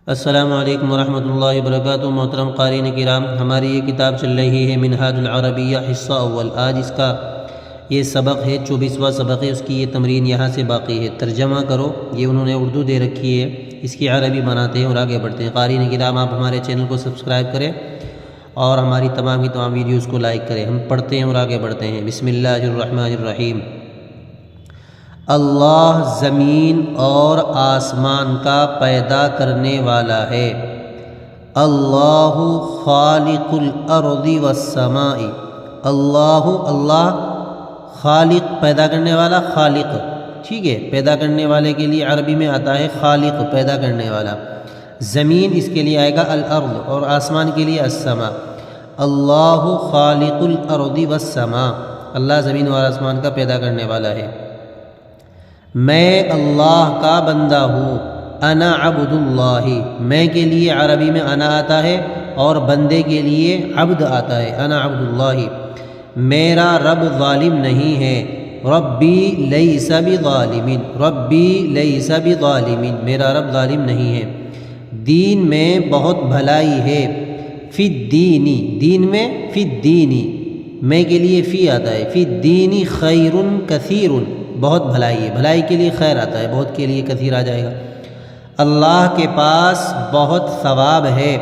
السلام علیکم ورحمۃ اللہ وبرکاتہ۔ محترم قارئین کرام، ہماری یہ کتاب چل رہی ہے منہاج العربیہ حصہ اول۔ آج اس کا یہ سبق ہے 24واں سبق ہے، اس کی یہ تمرین یہاں سے باقی ہے۔ ترجمہ کرو، یہ انہوں نے اردو دے رکھی ہے، اس کی عربی بناتے ہیں اور آگے بڑھتے ہیں۔ قارئین کرام، آپ ہمارے چینل کو سبسکرائب کریں اور ہماری تمام کی تمام ویڈیوز کو لائک کریں۔ ہم پڑھتے ہیں اور آگے بڑھتے ہیں۔ بسم اللہ الرحمن الرحیم۔ اللہ زمین اور آسمان کا پیدا کرنے والا ہے۔ اللہ خالق الارض والسماء۔ اللہ خالق پیدا کرنے والا، خالق، ٹھیک ہے، پیدا کرنے والے کے لیے عربی میں آتا ہے خالق، پیدا کرنے والا۔ زمین اس کے لیے آئے گا الارض، اور آسمان کے لیے السماء۔ اللہ خالق الارض والسماء، اللہ زمین اور آسمان کا پیدا کرنے والا ہے۔ میں اللہ کا بندہ ہوں۔ انا عبد اللہ، میں کے لیے عربی میں انا آتا ہے اور بندے کے لیے عبد آتا ہے۔ انا عبد اللہ، میرا رب ظالم نہیں ہے۔ ربی لیس بظالم، ربی لیس بظالم، میرا رب ظالم نہیں ہے۔ دین میں بہت بھلائی ہے۔ فی الدین، دین میں، فی الدین، میں کے لیے فی آتا ہے۔ فی الدین خیر کثیر، بہت بھلائی ہے، بھلائی کے لیے خیر آتا ہے، بہت کے لیے کثیر آ جائے گا۔ اللہ کے پاس بہت ثواب ہے۔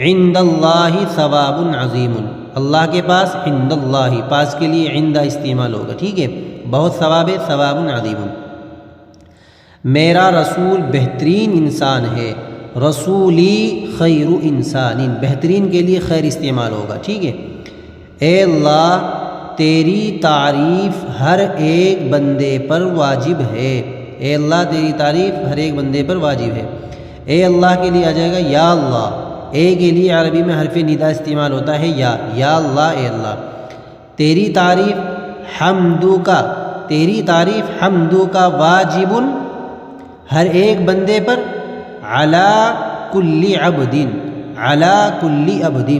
عند اللہ ثواب عظیم، اللہ کے پاس، عند اللہ، پاس کے لیے عند استعمال ہوگا، ٹھیک ہے، بہت ثواب ہے، ثواب عظیم۔ میرا رسول بہترین انسان ہے۔ رسولی خیر انسان، بہترین کے لیے خیر استعمال ہوگا، ٹھیک ہے۔ اے اللہ، تیری تعریف ہر ایک بندے پر واجب ہے۔ اے اللہ، تیری تعریف ہر ایک بندے پر واجب ہے۔ اے اللہ کے لیے آ جائے گا یا اللہ، اے کے لیے عربی میں حرف ندا استعمال ہوتا ہے یا اللہ، اے اللہ۔ تیری تعریف حمدو کا، تیری تعریف حمدو کا واجب ہر ایک بندے پر، علی کل عبد، علی کل عبد،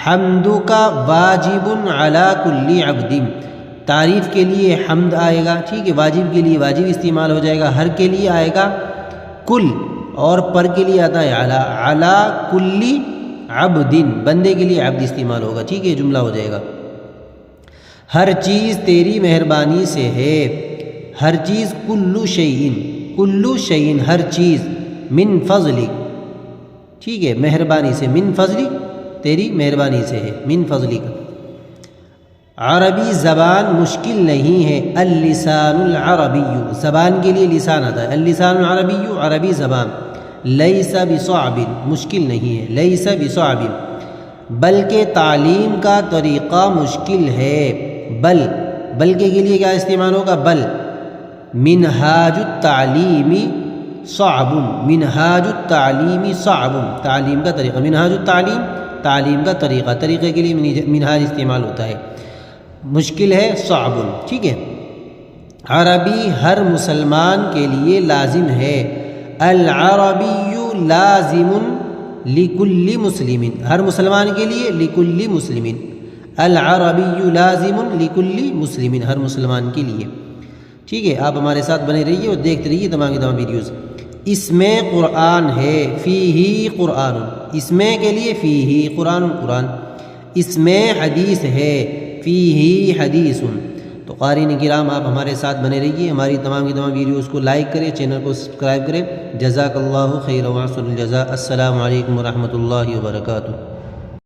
حمدو کا واجب علی کل عبد، تعریف کے لیے حمد آئے گا، ٹھیک ہے، واجب کے لیے واجب استعمال ہو جائے گا، ہر کے لیے آئے گا کل، اور پر کے لیے آتا ہے علی، علی کل عبد، بندے کے لیے عبد استعمال ہوگا، ٹھیک ہے، جملہ ہو جائے گا۔ ہر چیز تیری مہربانی سے ہے۔ ہر چیز، کل شیئن، کل شیئن، ہر چیز، من فضلک، ٹھیک ہے، مہربانی سے، من فضلک، تیری مہربانی سے ہے، من فضلک۔ عربی زبان مشکل نہیں ہے۔ اللسان العربی، زبان کے لیے لسان آتا ہے، اللسان العربی، عربی زبان، لیس بصعب، مشکل نہیں ہے، لیس بصعب، بلکہ تعلیم کا طریقہ مشکل ہے۔ بلکہ کے لیے کیا استعمال ہوگا؟ بل، منہاج التعلیم صعب، منہاج التعلیم صعب، تعلیم کا طریقہ، منہاج التعلیم، تعلیم کا طریقہ، طریقے کے لیے منہاج استعمال ہوتا ہے، مشکل ہے، صعب، ٹھیک ہے۔ عربی ہر مسلمان کے لیے لازم ہے۔ العربی لازم لکل مسلم، ہر مسلمان کے لیے، لکل مسلم، العربی لازم لکل مسلم، ہر مسلمان کے لیے، ٹھیک ہے۔ آپ ہمارے ساتھ بنے رہیے اور دیکھتے رہیے تمام کی تمام ویڈیوز۔ اس میں قرآن ہے، فیہ قرآن، اس میں کے لیے فیہ قرآن، قرآن، اس میں حدیث ہے، فیہ حدیث۔ تو قارئین کرام، آپ ہمارے ساتھ بنے رہیے، ہماری تمام کی تمام ویڈیوز کو لائک کریں، چینل کو سبسکرائب کریں۔ جزاک اللہ خیر و احسن الجزاء۔ السلام علیکم ورحمۃ اللہ وبرکاتہ۔